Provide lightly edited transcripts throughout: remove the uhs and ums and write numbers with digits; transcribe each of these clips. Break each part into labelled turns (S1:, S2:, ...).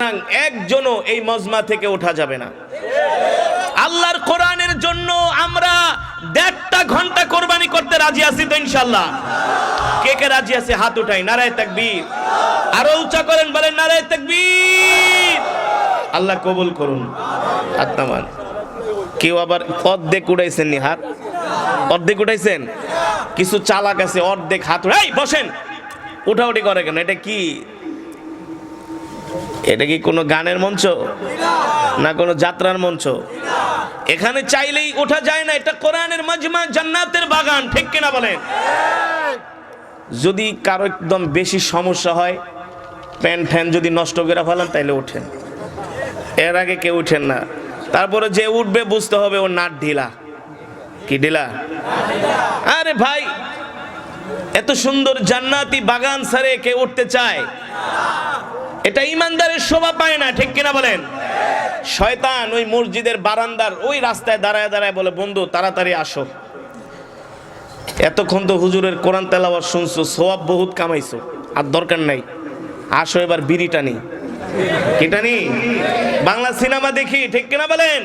S1: সুতরাং একজনও এই মজমা থেকে ওঠা যাবে না। আল্লাহর কোরআনের জন্য আমরা 1.5 ঘন্টা কোরবানি করতে রাজি আছি তো ইনশাআল্লাহ? কে কে রাজি আছে হাত উঠাই, নারায়ে তাকবীর। আরো উচ্চ করেন, বলেন নারায়ে তাকবীর। আল্লাহ কবুল করুন। হাত নামান। কেউ আবার অর্ধেক উঠাইছেন নি হাত? অর্ধেক উঠাইছেন? কিছু চালাক আছে অর্ধেক হাত উঠাই বসেন, উঠাউঠি করে কেন? এটা কি, এটা কি কোনো গানের মঞ্চ না কোনো যাত্রার মঞ্চ? এখানে চাইলেই ওঠা যায় না। এটা কোরআনের মাজমা, জান্নাতের বাগান, ঠিক কিনা বলেন? যদি কারো একদম বেশি সমস্যা হয়, প্যান ফ্যান যদি নষ্ট করে ফেলান তাইলে ওঠেন, এর আগে কেউ উঠেন না। তারপরে যে উঠবে বুঝতে হবে ও নাট ঢিলা। কি ঢিলা? আরে ভাই, এত সুন্দর জান্নাতি বাগান ছাড়ে কে উঠতে চায়? এটা ইমানদারের শোভা পায় না, ঠিক কিনা বলেন? শয়তান ওই মসজিদের বারান্দার ওই রাস্তায় দাঁড়ায় দাঁড়ায় বলে, বন্ধু তাড়াতাড়ি আসো, এতক্ষণ তো হুজুরের কোরআন তেলাওয়াত শুনছো, সওয়াব বহুত কামাইছো, আর দরকার নাই, আসো এবার বিড়ি টানি। কি টানি? বাংলা সিনেমা দেখি, ঠিক কিনা বলেন?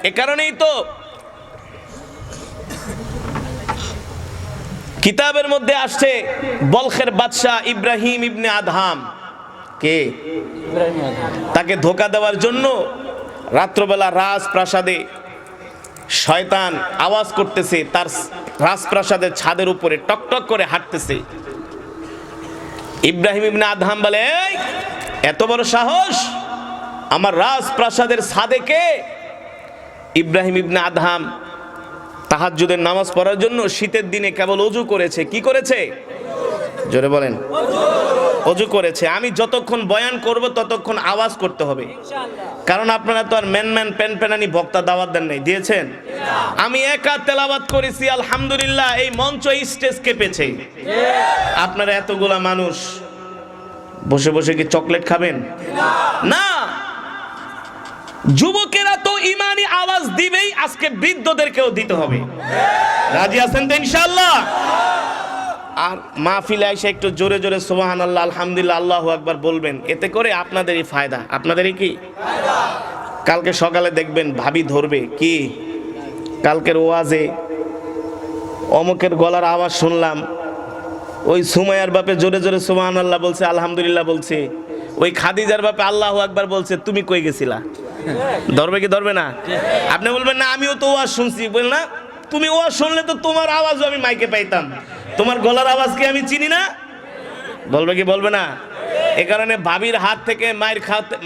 S1: এ কারণেই তো কিতাবের মধ্যে আসছে বলখের বাদশাহ ইব্রাহিম ইবনে আদহাম, কে? তাকে ধোঁকা দেওয়ার জন্য রাত্রবেলা রাজপ্রাসাদে শয়তান আওয়াজ করতেছে, তার রাজপ্রাসাদের ছাদের উপরে টকটক করে হাঁটতেছে। ইব্রাহিম ইবনে আদহাম বলে, এই এত বড় সাহস আমার রাজপ্রাসাদের ছাদে কে? ইব্রাহিম ইবনে আদহাম তাহাজ্জুদের নামাজ পড়ার জন্য শীতের দিনে কেবল ওযু করেছে। কি করেছে? জোরে বলেন। ওযু করেছে। আমি যতক্ষণ বয়ান করব ততক্ষণ আওয়াজ করতে হবে, কারণ আপনারা তো আর ম্যান প্যানপ্যানানি বক্তা দাওয়াত দেন নাই, দিয়েছেন? আমি একা তেলাওয়াত করেছি আলহামদুলিল্লাহ, এই মঞ্চ স্টেজ কেঁপেছে। আপনারা এতগুলা মানুষ বসে বসে কি চকলেট খাবেন? না, যুবকেরা তো ইমানি আওয়াজ দিবেই, আজকে বৃদ্ধদেরকেও দিতে হবে। রাজি আছেন তো ইনশাআল্লাহ? আর মাহফিলে এসে একটু জোরে জোরে সুবহানাল্লাহ, আলহামদুলিল্লাহ, আল্লাহু আকবার বলবেন, এতে করে আপনাদেরই ফায়দা। আপনাদেরই কি? কালকে সকালে দেখবেন ভাবি ধরবে কি, কালকের ওয়াজে অমুকের গলার আওয়াজ শুনলাম, ওই সুমাইয়ার বাপে জোরে জোরে সুবহানাল্লাহ বলছে, আলহামদুলিল্লাহ বলছে, ওই খাদিজার বাপে আল্লাহু আকবার বলছে, তুমি কই গেছিলা? ধরবে কি ধরবে না? আপনি বলবেন না আমিও তো ওয়াজ শুনছি, বল না তুমি ওয়াজ শুনলে তো তোমার আওয়াজও আমি মাইকে পাইতাম, তোমার গলার আওয়াজ কি আমি চিনি না? বলবে কি বলবে না? এ কারণে ভাবির হাত থেকে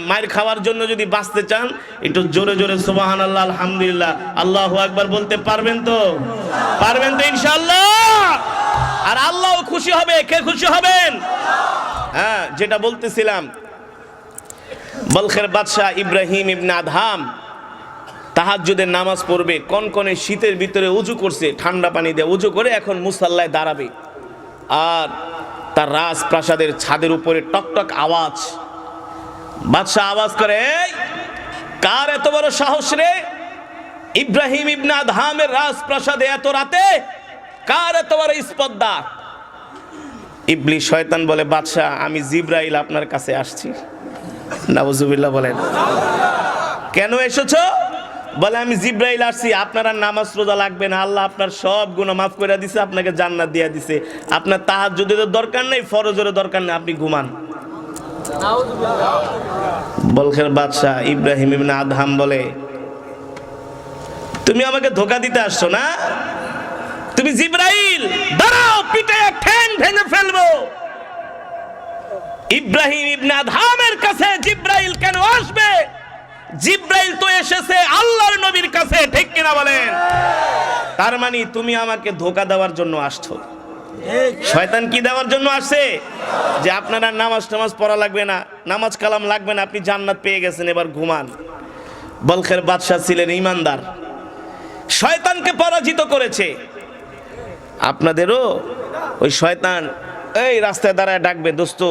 S1: মায়ের খাওয়ার জন্য যদি বাঁচতে চান, একটু জোরে জোরে সুবহানাল্লাহ, আলহামদুলিল্লাহ, আল্লাহু আকবার বলতে পারবেন তো? পারবেন তো ইনশাআল্লাহ? আর আল্লাহও খুশি হবে। কে খুশি হবেন? হ্যাঁ, যেটা বলতেছিলাম, বলখের বাদশাহ ইব্রাহিম ইবনে আদহাম তাহাজ্জুদের নামাজ পড়বে, কনকনে শীতের ভিতরে উযু করছে, ঠান্ডা পানি দিয়ে উযু করে এখন মুসাল্লায় দাঁড়াবে, আর তার রাজপ্রাসাদের ছাদের উপরে টকটক আওয়াজ। বাদশাহ আওয়াজ করে, এই কার এত বড় সাহস রে? ইব্রাহিম ইবনে আদহামের রাজপ্রাসাদে এত রাতে কার এত বড় স্পর্ধা? ইবলিস শয়তান বলে, বাদশাহ আমি জিবরাইল আপনার কাছে আসছি। নাউজুবিল্লাহ বলেন। কেন এসেছো? বলে আমি জিবরাইল আসছি, আপনার আর নামাজ রোজা লাগবে না, আল্লাহ আপনার সব গুনাহ মাফ করে দিছে, আপনাকে জান্নাত দিয়ে দিছে, আপনার তাহাজ্জুদের দরকার নেই, ফরজের দরকার নেই, আপনি ঘুমান। বলখের বাদশাহ ইব্রাহিম ইবনে আদহাম বলে, তুমি আমাকে ধোঁকা দিতে আসছো না? তুমি জিবরাইল, দাঁড়াও, পিঠে ঠ্যাং ভেঙে ফেলবো। ইব্রাহিম ইবনে আদহামের কাছে জিবরাইল কেন আসবে? জিবরাইল তো এসেছে আল্লাহর নবীর কাছে, ঠিক কিনা বলেন? তার মানে তুমি আমাকে ধোঁকা দেওয়ার জন্য আসছো। শয়তান কি দেওয়ার জন্য আসছে? যে আপনারা নামাজ পড়া লাগবে না, নামাজ কালাম লাগবে না, আপনি জান্নাত পেয়ে গেছেন, এবার ঘুমান। বলখের বাদশাহ ছিলেন ইমানদার, শয়তানকে পরাজিত করেছে। আপনাদেরও ওই শয়তান এই রাস্তায় দাঁড়ায় ডাকবে, দোস্ত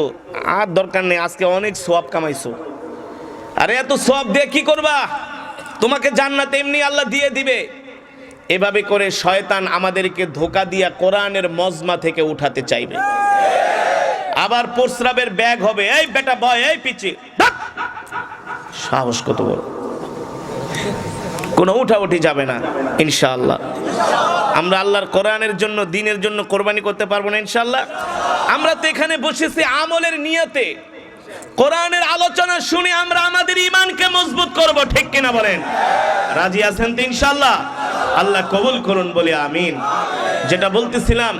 S1: আর দরকার নেই, আজকে অনেক সওয়াব কামাইছো, আরে এত সওয়াব দিয়ে কি করবা? তোমাকে জান্নাত এমনি আল্লাহ দিয়ে দিবে। এভাবে করে শয়তান আমাদেরকে ধোঁকা দিয়া কোরআনের মজমা থেকে উঠাতে চাইবে। আবার প্রস্রাবের ব্যাগ হবে, এই বেটা বয়, এই পিছে সাহস কত বড়! কোনো উঠাউঠি যাবে না ইনশাআল্লাহ। আমরা আল্লাহর কোরআনের জন্য, দ্বীনের জন্য কোরবানি করতে পারবো না ইনশাআল্লাহ। আমরা তো এখানে বসেছি আমলের নিয়তে, কোরআনের আলোচনা শুনে আমরা আমাদের ঈমানকে মজবুত করব, ঠিক কিনা বলেন? রাজি আছেন তো ইনশাআল্লাহ? আল্লাহ কবুল করুন বলে আমিন। যেটা বলতেছিলাম,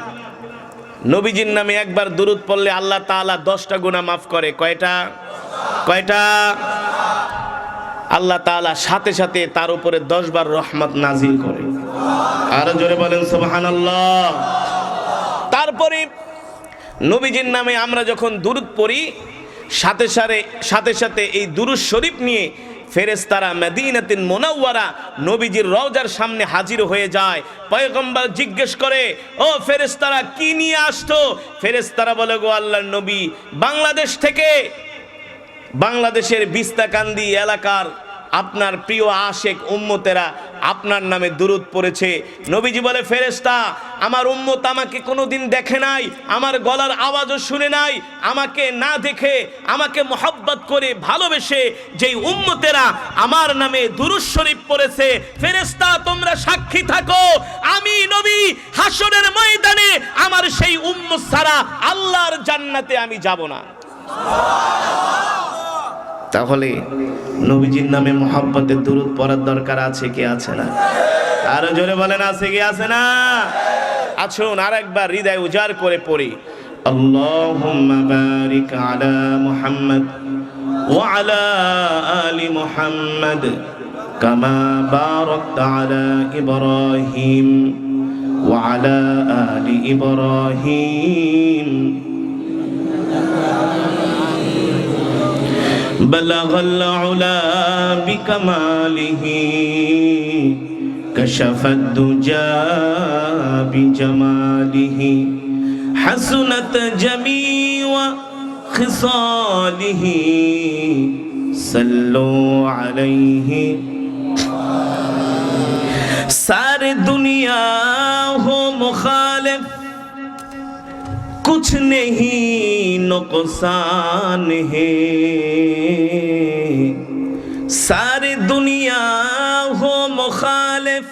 S1: নবীজির নামে একবার দুরূদ পড়লে আল্লাহ তাআলা 10টা গুনাহ মাফ করে। কয়টা? আল্লাহ তাআলা সাথে সাথে তার উপরে 10 বার রহমত নাজিল করে। আর জোরে বলেন সুবহানাল্লাহ। তারপরে নবীজির নামে আমরা যখন দুরূদ পড়ি, সাথে সাথে এই দুরূদ শরীফ নিয়ে ফেরেশতারা মদিনাতুল মুনাওয়ারা নবীজির রওজার সামনে হাজির হয়ে যায়। পয়গম্বর জিজ্ঞেস করে, ও ফেরেশতারা কি নিয়ে আসতো? ফেরেশতারা বলে, গো আল্লাহর নবী, বাংলাদেশ থেকে, বাংলাদেশের বিস্তাকান্দি এলাকার আপনার প্রিয় আশেক উম্মতেরা আপনার নামে দুরূদ পড়েছে। নবীজি বলে, ফেরেশতা, আমার উম্মত আমাকে কোনোদিন দেখে নাই, আমার গলার আওয়াজও শুনে নাই, আমাকে না দেখে আমাকে মোহাব্বত করে ভালোবেসে যেই উম্মতেরা আমার নামে দুরূদ শরীফ পড়েছে, ফেরেশতা তোমরা সাক্ষী থাকো, আমি নবী হাসরের ময়দানে আমার সেই উম্মত ছাড়া আল্লাহর জান্নাতে আমি যাব না। তাহলে নবীজির নামে মোহাব্বতের দুরূদ পড়ার দরকার আছে কি আছে না? আরো জোরে বলেন, আছে কি আছে না? আসুন আরেকবার হৃদয় উজাড় করে পড়ি, আল্লাহুম্মা বারিক আলা মুহাম্মদ ওয়া আলা আলি মুহাম্মদ কামা বারাকতা আলা ইব্রাহিম ওয়া আলা আলি ইব্রাহিম بلغ العلا بكماله كشف الدجى بجماله حسنت جميع خصاله صلوا عليه सारी दुनिया हो मुखालिफ कुछ नहीं नुकसान है सारी दुनिया हो मुखालिफ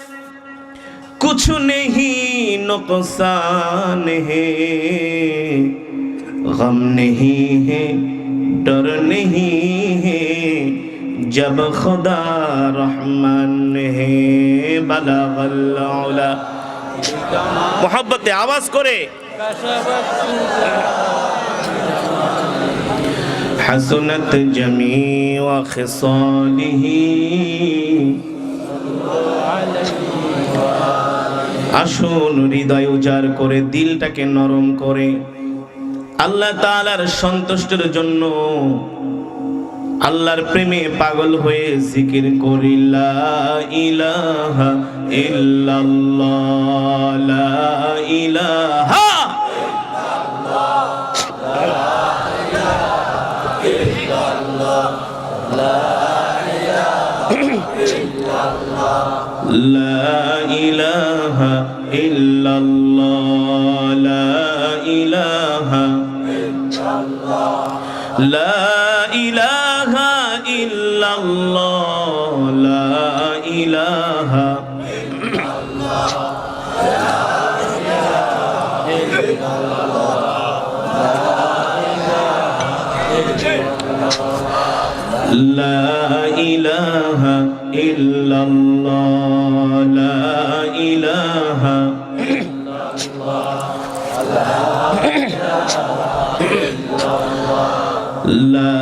S1: कुछ नहीं नुकसान है गम नहीं है डर नहीं है जब खुदा रहमान है बलगल उला मोहब्बत आवाज करे हसनत जमीअ खिसालिही আসুন হৃদয় উজাড় করে দিলটাকে নরম করে আল্লাহ তাআলার সন্তুষ্টির জন্য আল্লাহর প্রেমে পাগল হয়ে জিকির করি লা ইলাহা ইল্লাল্লাহ লা ইলাহা ইল্লাল্লাহ লা ইলাহা ইল্লাল্লাহ লা ইলাহা ইল্লাল্লাহ লা ইলাহা ইল্লাল্লাহ লা ইলাহা ইল্লাল্লাহ লা ইলাহা ইল্লাল্লাহ লা ইলাহা ইল্লাল্লাহ লা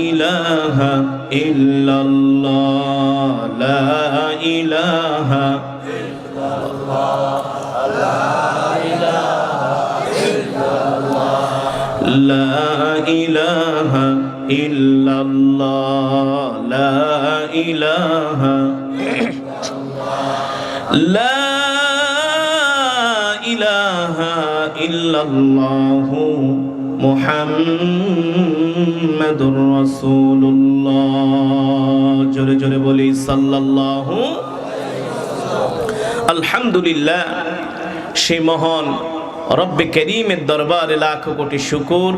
S1: ইলাহা ইল্লাল্লাহ লা ইলাহা লা ইলাহা ইল্লাল্লাহ লা ইলাহা লা ইলাহা ইল্লাল্লাহ মুহাম্মাদুর রাসূলুল্লাহ জোরে জোরে বলি সাল্লাল্লাহু আলহামদুলিল্লাহ। সেই মহান রব্বে করিমের দরবারে লাখ কোটি শুকর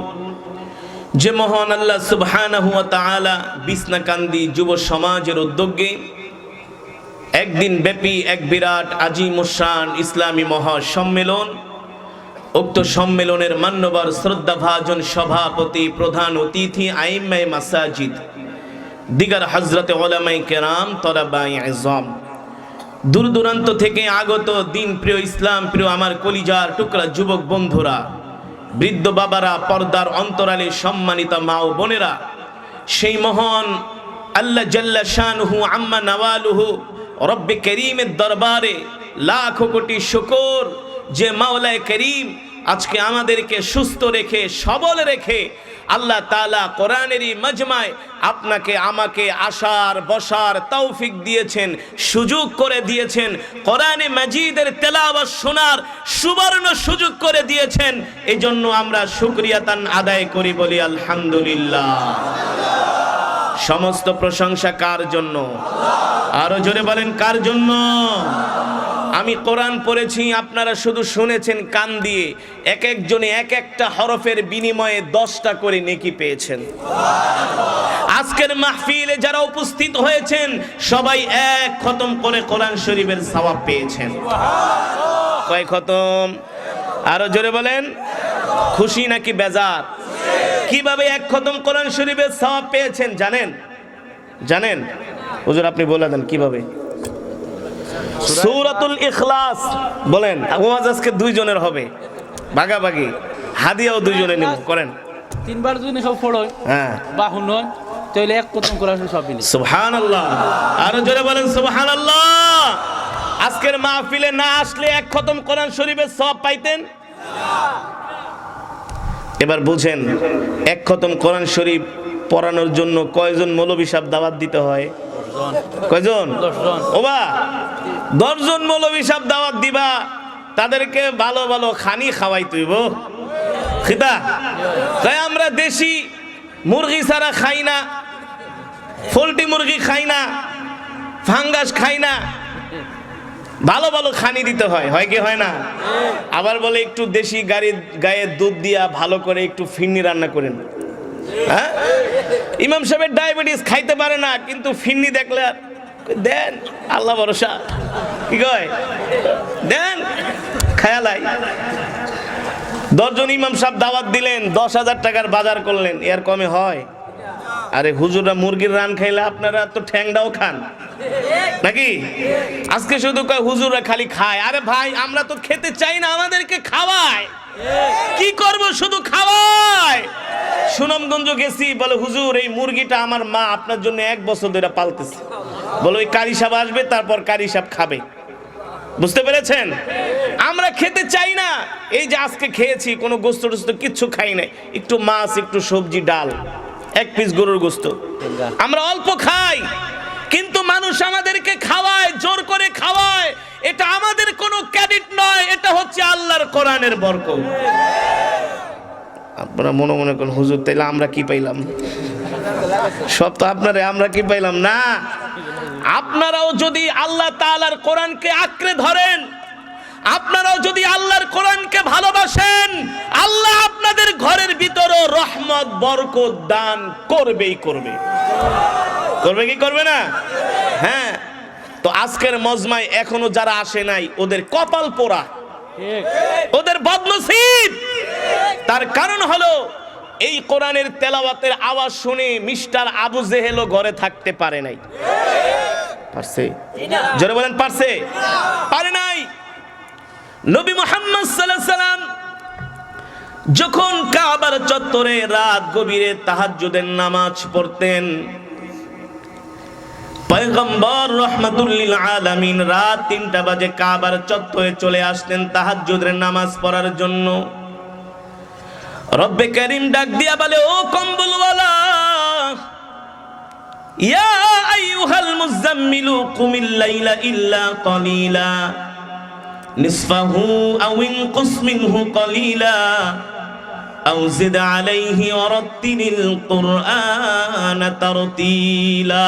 S1: যে মহান আল্লাহ সুবহানাহু ওয়া তাআলা বিছনাকান্দি যুব সমাজের উদ্যোগে একদিন ব্যাপী এক বিরাট আজিমুশান ইসলামী মহাসম্মেলন, উক্ত সম্মেলনের মান্যবর শ্রদ্ধাভাজন সভাপতি, প্রধান অতিথি আইম্মায়ে মাসাজিদ, দিগার হযরতে উলামায়ে কেরাম, তলাবায়ে ইজম, দূর দূরান্ত থেকে আগত দিন প্রিয়, ইসলাম প্রিয় আমার কলিজার টুকরা যুবক বন্ধুরা, বৃদ্ধ বাবারা, পর্দার অন্তরালে সম্মানিত মা ও বোনেরা, সেই মহান আল্লাহ জাল্লা শানুহু আম্মা নওয়ালুহু রব্বে করিমের দরবারে লাখো কোটি শুকর যে মাওলায়ে করিম আজকে আমাদেরকে সুস্থ রেখে সবল রেখে আল্লাহ তাআলা কোরআনেরই মজমায় আপনাকে আমাকে আসার বসার তৌফিক দিয়েছেন, সুযোগ করে দিয়েছেন, কোরআনে মাজিদের তেলাওয়াত শোনার সুবর্ণ সুযোগ করে দিয়েছেন। এই জন্য আমরা শুকরিয়াতান আদায় করি, বলি আলহামদুলিল্লাহ। সমস্ত প্রশংসা কার জন্য? আরো জোরে বলেন, কার জন্য? আমি কোরআন পড়েছি, আপনারা শুধু শুনেছেন কান দিয়ে। এক একজনে এক একটা হরফের বিনিময়ে 10টা করে নেকি পেয়েছেন। আজকের মাহফিলে যারা উপস্থিত হয়েছেন সবাই এক খতম করে কোরআন শরীফের সওয়াব পেয়েছেন। কয় খতম? আরো জোরে বলেন। খুশি নাকি বেজার? কিভাবে এক খতম কোরআন শরীফের সওয়াব পেয়েছেন জানেন? জানেন? হুজুর আপনি বলে দেন কিভাবে। সূরাতুল ইখলাস বলেন। ওয়াজ আজকে দুইজনের হবে, ভাগাভাগি, হাদিয়াও দুইজনে নিব। করেন
S2: তিনবার যদি সব পড়ো, হ্যাঁ বা শুনো, তাহলে এক খতম কোরআন সব মিলে।
S1: সুবহানাল্লাহ। আরো জোরে বলেন সুবহানাল্লাহ। আজকের মাহফিলে না আসলে এক খতম কোরআন শরীফের সওয়াব পাইতেন? এবার বুঝেন, এক খতম কোরআন শরীফ পড়ানোর জন্য কয়জন মৌলভী সাহেব দাওয়াত দিতে হয়? কয়জন?
S2: 10 জন।
S1: ওবা 10 জন মৌলভী সাহেব দাওয়াত দিবা, তাদেরকে ভালো ভালো খানি খাওয়াই তুইব। খিতা তাই আমরা দেশি মুরগি ছাড়া খাই না, পোল্ট্রি মুরগি খাই না, ফাঙ্গাস খাই না, ভালো ভালো খানি দিতে হয়, হয় কি হয় না? আবার বলে একটু দেশি গায়ের দুধ দিয়া ভালো করে একটু ফিরনি রান্না করেন। হ্যাঁ, ইমাম সাহেবের ডায়াবেটিস, খাইতে পারে না, কিন্তু ফিরনি দেখলে দেন, আল্লাহ ভরসা। কি কয়? দেন, খায়ালাই। 10 জন ইমাম সাহেব দাওয়াত দিলেন, 10,000 টাকার বাজার করলেন, এর কমে হয়? আরে হুজুররা মুরগির রান খাইলে আপনারা তো ঠ্যাংটাও খান নাকি? আজকে শুধু কয় হুজুররা খালি খায়। আরে ভাই, আমরা তো খেতে চাই না, আমাদেরকে খাওয়ায়। কি করব, শুধু খাওয়ায়। সুনামগঞ্জ গেছি, বলে হুজুর এই মুরগিটা আমার মা আপনার জন্য 1 বছর ধরে পালতেছে। বলে ওই কারি সাহেব আসবে, তারপর কারি সাহেব খাবে। বুঝতে পেরেছেন? আমরা খেতে চাই না। এই যে আজকে খেয়েছি, কোনো গোস্ত টোস্ত কিচ্ছু খাই নাই, একটু মাছ, একটু সবজি, ডাল, 1 পিস গরুর গোস্ত, আমরা অল্প খাই, কিন্তু মানুষ আমাদেরকে খাওয়ায়, জোর করে খাওয়ায়। এটা আমাদের কোনো ক্রেডিট নয়, এটা হচ্ছে আল্লাহর কোরআনের বরকত। আপনারা মনে মনে করেন হুজুর তাইলে আমরা কি পাইলাম? সব তো আপনারে, আমরা কি পাইলাম না? আপনারাও যদি আল্লাহ তাআলার কোরআনকে আঁকড়ে ধরেন, আপনারাও যদি আল্লাহর কোরআনকে ভালোবাসেন, আল্লাহ আপনাদের ঘরের ভিতরে রহমত বরকত দান করবেই করবে। করবে কি করবে না? হ্যাঁ। তো আজকের মজমায় এখনো যারা আসে নাই, ওদের কপাল পোড়া, ওদের বদনসিব। তার কারণ হলো এই কোরআনের তেলাওয়াতের আওয়াজ শুনে মিস্টার আবু জেহেলও ঘরে থাকতে পারে নাই। পারছে? জোরে বলেন, পারছে? পারে নাই। নবী মুহাম্মদ সাল্লাল্লাহু আলাইহি সাল্লাম যখন কাবার চত্বরে রাত গভীরে তাহাজ্জুদের নামাজ পড়তেন, পয়গম্বর রাহমাতুল লিল আলামিন রাত 3টা বাজে কাবার চত্বরে চলে আসতেন তাহাজ্জুদের নামাজ পড়ার জন্য। রব্বে কারীম ডাক দিয়া বলে, ও কম্বলওয়ালা, ইয়া আইয়ুহাল মুযাম্মিলু কুমিল লাইলা ইল্লা কলিলা নিসফাহু আও ইনকুস মিনহু কলিলা আও জিদ আলাইহি ওয়ারাত্তিলিল কুরআন তারতিলা।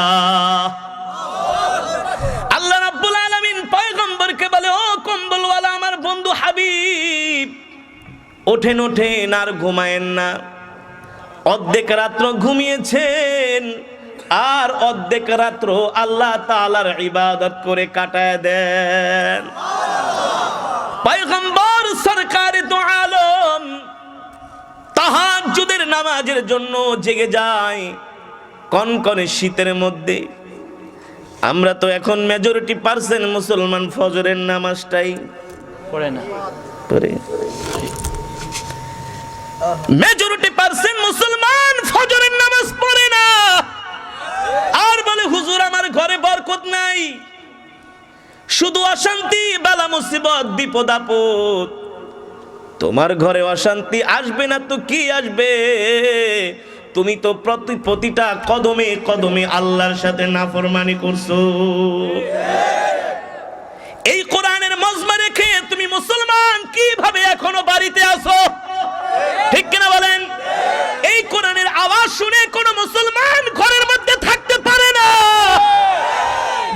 S1: আল্লাহ রাব্বুল আলামিন পয়গম্বরকে বলে, ও কম্বলওয়ালা, আমার বন্ধু হাবিব, ওঠেন ওঠেন, আর ঘুমায়েন না, অর্ধেক রাত্র ঘুমিয়েছেন আর অর্ধেক রাত্র আল্লাহ তাআলার ইবাদত করে কাটায় দেন। পয়গম্বর সরকারে দু আলম তাহাজ্জুদের নামাজের জন্য জেগে যায় কনকনে শীতের মধ্যে। আমরা তো এখন মেজরিটি পার্সেন্ট মুসলমান ফজরের নামাজটাই
S2: পড়ে না,
S1: পড়ে। মেজরিটি পার্সেন্ট মুসলমান ফজরের নামাজ পড়ে না, আর বলে হুজুর আমার ঘরে বরকত নাই, শুধু অশান্তি, বালা মুসিবত, বিপদ আপদ। তোমার ঘরে অশান্তি আসবে না তো কি আসবে? তুমি তো প্রতিটা কদমে কদমে আল্লাহর সাথে নাফরমানি করছো। এই কোরআনের মজমা রেখে তুমি মুসলমান কিভাবে এখনো বাড়িতে আসো? ঠিক কিনা বলেন? এই কোরআনের আওয়াজ শুনে কোন মুসলমান ঘরের মধ্যে থাকতে পারে না।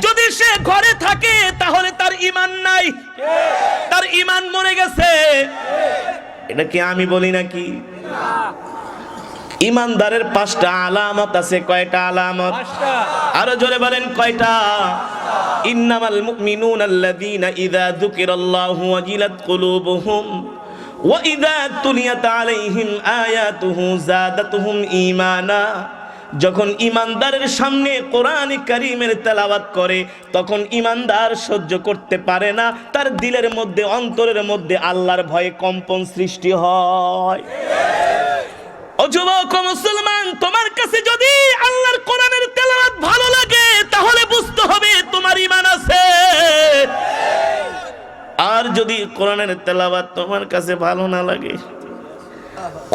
S1: যদি সে ঘরে থাকে তাহলে তার ঈমান নাই, তার ঈমান মরে গেছে। এটা কি আমি বলি নাকি? ঈমানদারের 5টা আলামত আছে। কয়টা আলামত? আরো জোরে বলেন কয়টা? ইন্নামাল মুমিনুনা আল্লাযীনা ইযা যুকিরাল্লাহু ওয়াজিলাত কুলুবুহুম ওয়া ইযা তুলিয়াত আলাইহিম আয়াতুহু যাদাতুহুম ঈমানা। যখন ঈমানদারের সামনে কোরআন কারীমের তেলাওয়াত করে তখন ঈমানদার সহ্য করতে পারে না, তার দিলের মধ্যে, অন্তরের মধ্যে আল্লাহর ভয়ে কম্পন সৃষ্টি হয়। ও যুবক মুসলমান, তোমার কাছে যদি আল্লাহর কোরআনের তেলাওয়াত ভালো লাগে তাহলে বুঝতে হবে তোমার ঈমান আছে। আর যদি কোরআনের তেলাওয়াত তোমার কাছে ভালো না লাগে,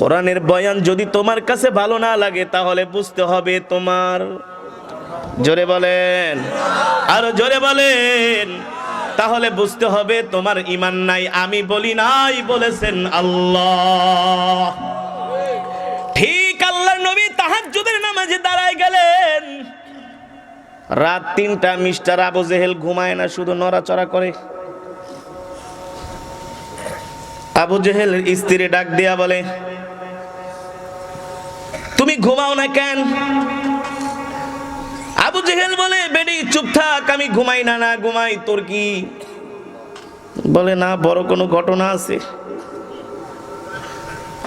S1: কোরআনের বয়ান যদি তোমার কাছে ভালো না লাগে, তাহলে বুঝতে হবে তোমার, জোরে বলেন, আরো জোরে বলেন, তাহলে বুঝতে হবে তোমার ঈমান নাই। আমি বলি নাই, বলেছেন আল্লাহ। ঠিক আল্লাহর নবী তাহাজ্জুদের নামাজে দাঁড়ায় গেলেন। রাত 3টা, মিস্টার আবু জেহেল ঘুমায় না, শুধু নড়াচড়া করে। আবু জেহেলের স্ত্রী ডাক দিয়া বলে, তুমি ঘুমাও না কেন? আবু জেহেল বলে, বেডি চুপ থাক, আমি ঘুমাই না। না ঘুমাই, তোর কি? বলে, না, বড় কোনো ঘটনা আছে।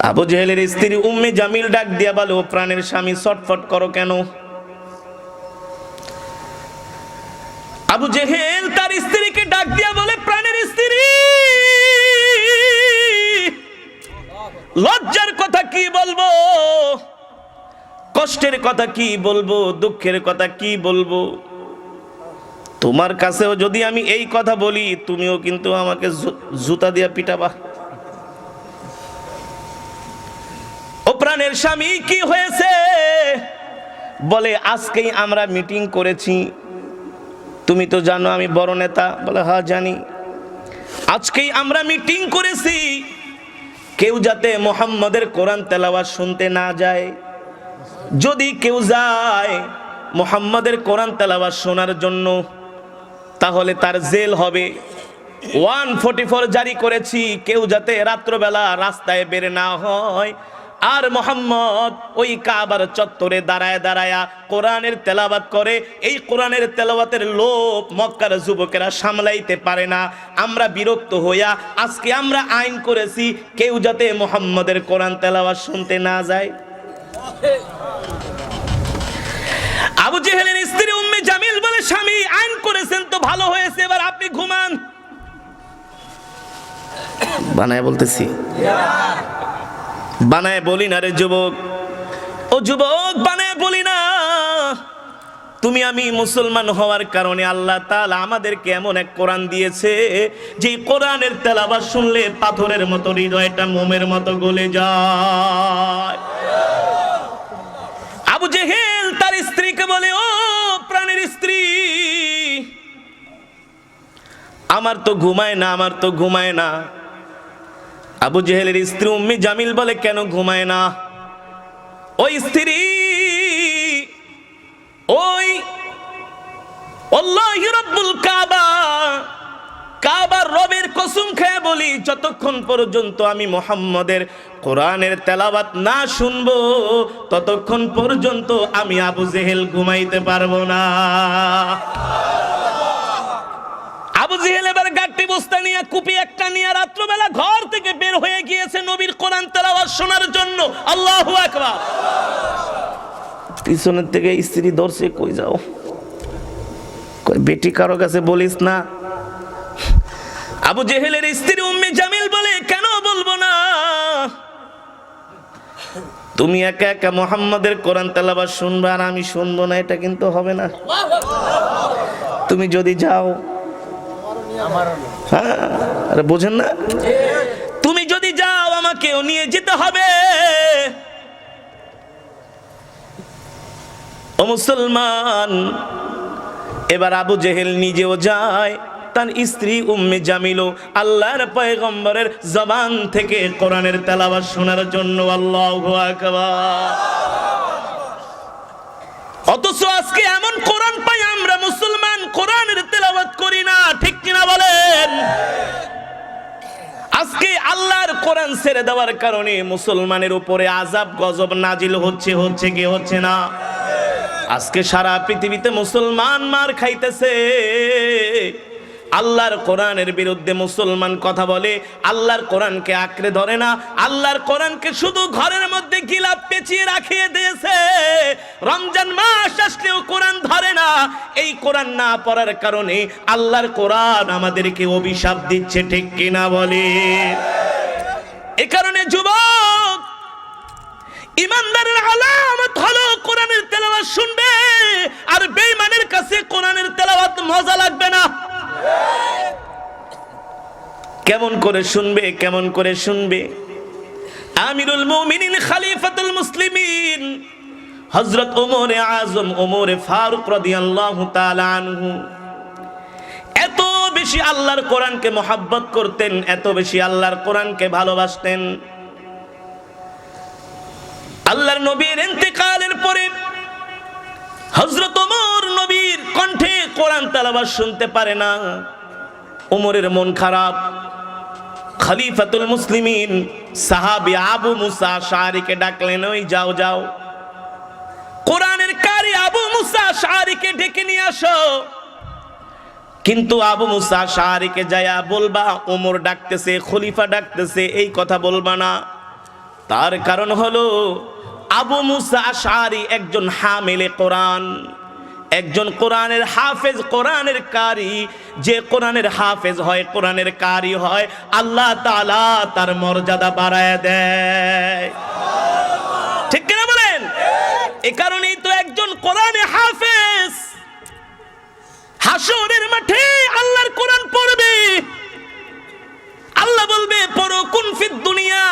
S1: আবু জেহেলের স্ত্রী উম্মে জামিল ডাক দিয়া বলে, ও প্রাণের স্বামী, ছটফট করো কেন? আবু জেহেল তার স্ত্রীকে ডাক দিয়া বলে, প্রাণের স্ত্রী, লজ্জার কথা কি বলবো, কষ্টের কথা কি বলবো, দুঃখের কথা কি বলবো? তোমার কাছেও যদি আমি এই কথা বলি, তুমিও কিন্তু আমাকে জুতা দিয়া পিটাবা। ও প্রাণের স্বামী, কি হয়েছে? বলে, আজকেই আমরা মিটিং করেছি, তুমি তো জানো আমি বড় নেতা। বলে, হ্যাঁ জানি। আজকেই আমরা মিটিং করেছি, কেউ যাতে মুহাম্মদের কোরআন তেলাওয়াত শুনতে না যায়। যদি কেউ যায় মুহাম্মদের কোরআন তেলাওয়াত শোনার জন্য, তাহলে তার জেল হবে। 144 জারি করেছি, কেউ যাতে রাত্রবেলা রাস্তায় বের না হয়। আর মুহাম্মদ ওই কাবার চত্বরে দাঁড়ায় দাঁড়ায়া কোরআনের তেলাওয়াত করে। এই কোরআনের তেলাওয়াতের লোভ মক্কার যুবকেরা সামলাইতে পারে না। আমরা বিরক্ত হইয়া আজকে আমরা আইন করেছি, কেউ যাতে মুহাম্মদের কোরআন তেলাওয়াত শুনতে না যায়। আবু জেহেলের স্ত্রী উম্মে জামিল বলে, স্বামী, আইন করেছেন তো ভালো হয়েছে, এবার আপনি ঘুমান। বানায় বলতেছি, বানায় বলি না রে যুবক। ও যুবক, বানায় বলি না। তুমি আমি মুসলমান হওয়ার কারণে আল্লাহ তাআলা আমাদেরকে এমন এক কোরআন দিয়েছে, যে কোরআনের তেলাওয়াত শুনলে পাথরের মতো হৃদয়টা মোমের মতো গলে যায়। আবু জেহেল তার স্ত্রীকে বলে, ও প্রাণের স্ত্রী, আমার তো ঘুমায় না, আমার তো ঘুমায় না। আবু জেহেলের স্ত্রী উম্মে জামিল বলে, কেন ঘুমায় না? ওই স্ত্রী, ওই আল্লাহ রাব্বুল কাবার রবের কসম খেয়ে বলি, যতক্ষণ পর্যন্ত আমি মুহাম্মদের কোরআনের তেলাওয়াত না শুনবো ততক্ষণ পর্যন্ত আমি আবু জেহেল ঘুমাইতে পারবো না। আবু জেহেল এবার গাট্টি বস্তা নিয়ে, কুপি একটা নিয়ে রাত্রবেলা ঘর থেকে বের হয়ে গিয়েছে নবীর কোরআন তেলাওয়াত শোনার জন্য। আল্লাহু আকবার। পিছনের থেকে স্ত্রী ধরছে, কই যাও? কই বেটি কারো কাছে বলিস না। আবু জেহেলের স্ত্রী উম্মে জামিল বলে, কেন বলবো না? তুমি একা একা মুহাম্মাদের কোরআন তেলাওয়াত শুনবে আর আমি শুনবো না, এটা কিন্তু হবে না। তুমি যদি যাও, হ্যাঁ, আরে বোঝেন না, তুমি যদি যাও আমাকেও নিয়ে যেতে হবে। ও মুসলমান, এবার আবু জেহেল নিজেও যায়, তার স্ত্রী উম্মে জামিলও আল্লাহর পয়গম্বরের জবান থেকে কোরআনের তেলাওয়াত শোনার জন্য। আল্লাহু আকবার। অথচ আজকে এমন কোরআন পাই আমরা মুসলমান, কোরআনের তেলাওয়াত করি না, ঠিক কিনা বলেন? আজকে আল্লাহর কোরআন ছেড়ে দেওয়ার কারণে মুসলমানের উপরে আযাব গজব নাজিল হচ্ছে কি হচ্ছে না? আজকে সারা পৃথিবীতে মুসলমান মার খাইতেছে। আল্লাহর কোরআনের বিরুদ্ধে মুসলমান কথা বলে, আল্লাহর কোরআনকে আঁকড়ে ধরে না, আল্লাহর কোরআনকে শুধু ঘরের মধ্যে গিলাপ পেঁচিয়ে রাখিয়ে দিয়েছে। রমজান মাস আসলেও কোরআন ধরে না। এই কোরআন না পড়ার কারণে আল্লাহর কোরআন আমাদেরকে অভিশাপ দিচ্ছে, ঠিক কিনা বলে? এ কারণে যুবক, ইমানদারের আলামত হলো কোরআনের তেলাওয়াত শুনবে, আর বেঈমানের কাছে কোরআনের তেলাওয়াত মজা লাগবে না। কেমন করে শুনবে, কেমন করে শুনবে? আমিরুল মুমিনিন খলিফাতুল মুসলিমিন হযরত ওমর আযম ওমর ফারুক রাদিয়াল্লাহু তাআলা আনহু এত বেশি আল্লাহর কোরআনকে মহব্বত করতেন, এত বেশি আল্লাহর কোরআনকে ভালোবাসতেন। আল্লাহর নবীর ইন্তেকালের পরে হযরত ওমর নবীর কণ্ঠে কোরআন তেলাওয়াত শুনতে পারে না। ওমরের মন খারাপ। খলিফাতুল মুসলিমিন সাহাবী আবু মুসা আশআরীকে ডাকলেন, ওই যাও যাও, কোরআনের কারি আবু মুসা আশআরীকে ডেকে নিয়ে আসো। কিন্তু আবু মুসা আশআরীকে যায়া বলবা ওমর ডাকতেছে, খলিফা ডাকতেছে, এই কথা বলবা না। তার কারণ হলো আবু মুসা আশআরী একজন হামিলে কোরআন, একজন কোরআনের হাফেজ, কোরআনের কারি। যে কোরআনের হাফেজ হয়, কোরআনের কারি হয়, আল্লাহ তাআলা তার মর্যাদা বাড়ায় দেয়, ঠিক কিনা বলেন? এই কারণেই তো একজন কোরআনে হাফেজ হাসরের মাঠে আল্লাহর কোরআন পড়বে, আল্লাহ বলবে পড়ো কুন ফিদ দুনিয়া।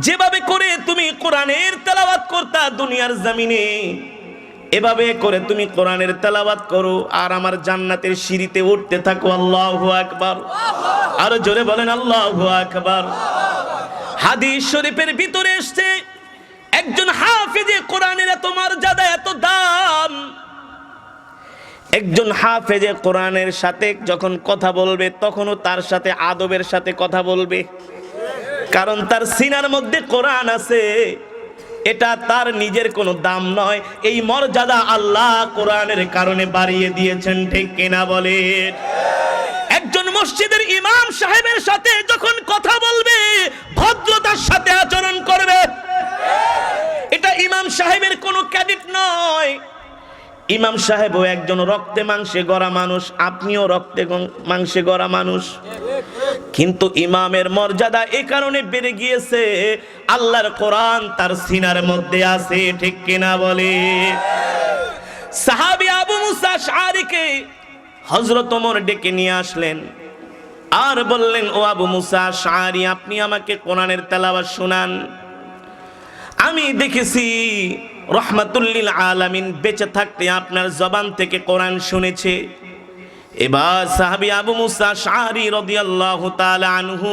S1: যেভাবে করে তুমি কোরআনের তেলাওয়াত করতা দুনিয়ার জমিনে, এভাবে করে তুমি কোরআনের তেলাওয়াত করো আর আমার জান্নাতের সিঁড়িতে উঠতে থাকো। আল্লাহু আকবার। আর জোরে বলেন আল্লাহু আকবার। হাদিস শরীফের ভিতরে এসেছে, একজন হাফেজে কোরআনের এত মর্যাদা, এত দাম। একজন হাফেজে কোরআনের সাথে যখন কথা বলবে তখনও তার সাথে আদবের সাথে কথা বলবে, কারণ তার সিনার মধ্যে কোরআন আছে। এটা তার নিজের কোনো দাম নয়, এই মর্যাদা আল্লাহ কোরআনের কারণে বাড়িয়ে দিয়েছেন, ঠিক কিনা বলেন? একজন মসজিদের ইমাম সাহেবের সাথে যখন কথা বলবে ভদ্রতার সাথে আচরণ করবে। এটা ইমাম সাহেবের কোনো ক্রেডিট নয়। ইমাম সাহেবও একজন রক্তে মাংসে গড়া মানুষ, আপনিও রক্তে মাংসে গড়া মানুষ, কিন্তু ইমামের মর্যাদা এই কারণে বেড়ে গিয়েছে আল্লাহর কোরআন তার সিনার মধ্যে আছে, ঠিক কিনা বলে? সাহাবী আবু মুসা আশআরীকে হযরত ওমর ডেকে নিয়ে আসলেন আর বললেন, ও আবু মুসা আশআরী, আপনি আমাকে কোরআনের তেলাওয়াত শোনান। আমি দেখেছি রহমাতুল লিল আলামিন বেঁচে থাকতে আপনার জবান থেকে কোরআন শুনেছে। এবার সাহাবী আবু মুসা আশআরী রাদিয়াল্লাহু তাআলা আনহু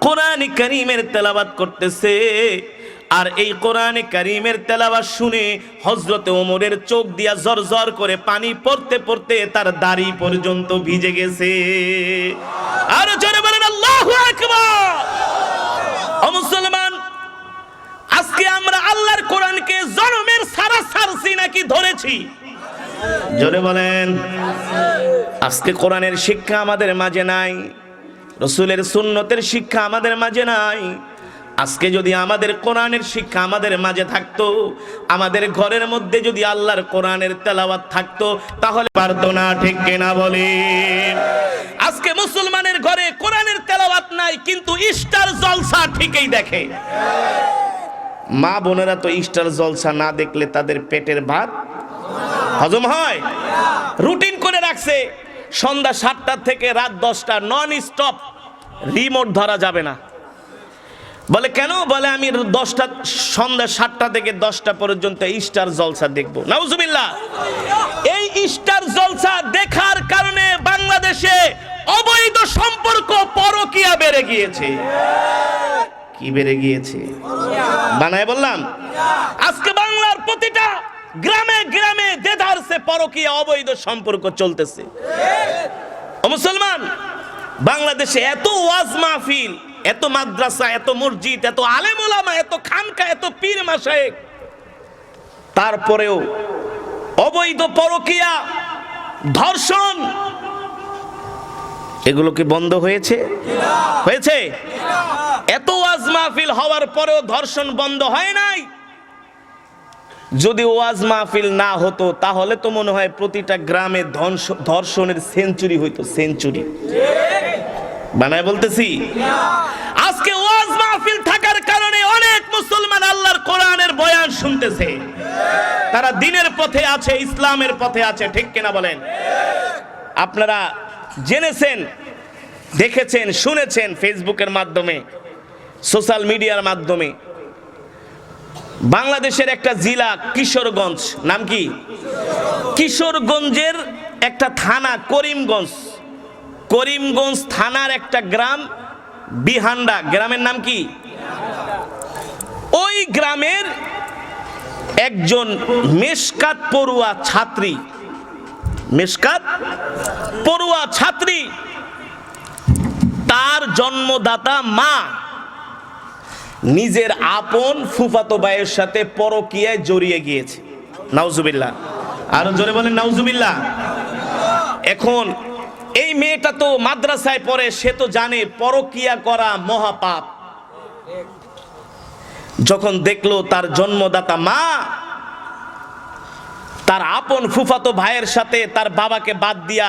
S1: কোরআন কারীমের তেলাওয়াত করতেছে আর এই কোরআনে কারীমের তেলাওয়াত শুনে হযরত ওমরের চোখ দিয়া জরজর করে পানি পড়তে পড়তে তার দাড়ি পর্যন্ত ভিজে গেছে। আর জোরে বলেন আল্লাহু আকবার। ও মুসলমান, আজকে আমরা আল্লাহর কোরআনকে জনমের সারা সারছি নাকি ধরেছি? জোরে বলেন। আজকে কোরআনের শিক্ষা আমাদের মাঝে নাই, রাসূলের সুন্নতের শিক্ষা আমাদের মাঝে নাই। আজকে যদি আমাদের কোরআনের শিক্ষা আমাদের মাঝে থাকতো, আমাদের ঘরের মধ্যে যদি আল্লাহর কোরআনের তেলাওয়াত থাকতো, তাহলে পারতো না, ঠিক কিনা বলেন? আজকে মুসলমানের ঘরে কোরআনের তেলাওয়াত নাই, কিন্তু স্টার জলসা ঠিকই দেখে। মা বোনেরা তো স্টার জলসা না দেখলে তাদের পেটের ভাত হজম হয়? রুটিন করে রাখছে, সন্ধ্যা 7টা থেকে রাত 10টা নন স্টপ রিমোট ধরা যাবে না। বলে কেন? বলে আমি সন্ধ্যা 7টা থেকে 10টা পর্যন্ত স্টার জলসা দেখবো। নাউজুবিল্লাহ। এই স্টার জলসা দেখার কারণে বাংলাদেশে অবৈধ সম্পর্ক, পরকীয়া বেড়ে গিয়েছে। কি বেড়ে গিয়েছে? বানায় বললাম। আজকে বাংলার প্রতিটা গ্রামে গ্রামে দেদারসে পরকীয়া, অবৈধ সম্পর্ক চলতেছে। ও মুসলমান, বাংলাদেশে এত ওয়াজ মাহফিল, এত মাদ্রাসা, এত মসজিদ, এত আলেম ওলামা, এত খানকা, এত পীর মাশায়েখ, তারপরেও অবৈধ পরকীয়া, ধর্ষণ, এগুলো কি বন্ধ হয়েছে? হয়েছে? এত ওয়াজ মাহফিল হওয়ার পরেও ধর্ষণ বন্ধ হয় নাই। যদি ওয়াজ মাহফিল না হতো তাহলে তো মনে হয় প্রতিটা গ্রামে ধর্ষণের সেঞ্চুরি হইতো। সেঞ্চুরি বানায় বলতেছি। আজকে ওয়াজ মাহফিল থাকার কারণে অনেক মুসলমান আল্লাহর কোরআনের বয়ান শুনতেছে, তারা দ্বীনের পথে আছে, ইসলামের পথে আছে, ঠিক কিনা বলেন? আপনারা জেনেছেন, দেখেছেন, শুনেছেন ফেসবুকের মাধ্যমে, সোশ্যাল মিডিয়ার মাধ্যমে, বাংলাদেশের একটা জেলা কিশোরগঞ্জ, নাম কি? কিশোরগঞ্জের একটা থানা করিমগঞ্জ, করিমগঞ্জ থানার একটা গ্রাম বিহান্ডা, গ্রামের নাম কি? ওই গ্রামের একজন মেশকাত পড়ুয়া ছাত্রী, মেশকাত পড়ুয়া ছাত্রী, তার জন্মদাতা মা নিজের আপন ফুফাতো ভাইয়ের সাথে পরকীয়ায় জড়িয়ে গিয়েছে। নাউজুবিল্লাহ। আরো জোরে বলেন নাউজুবিল্লাহ। এখন এই মেয়েটা তো মাদ্রাসায় পড়ে, সে তো জানে পরকীয়া করা মহাপাপ। যখন দেখলো তার জন্মদাতা মা তার আপন ফুফাতো ভাইয়ের সাথে, তার বাবাকে বাদ দিয়া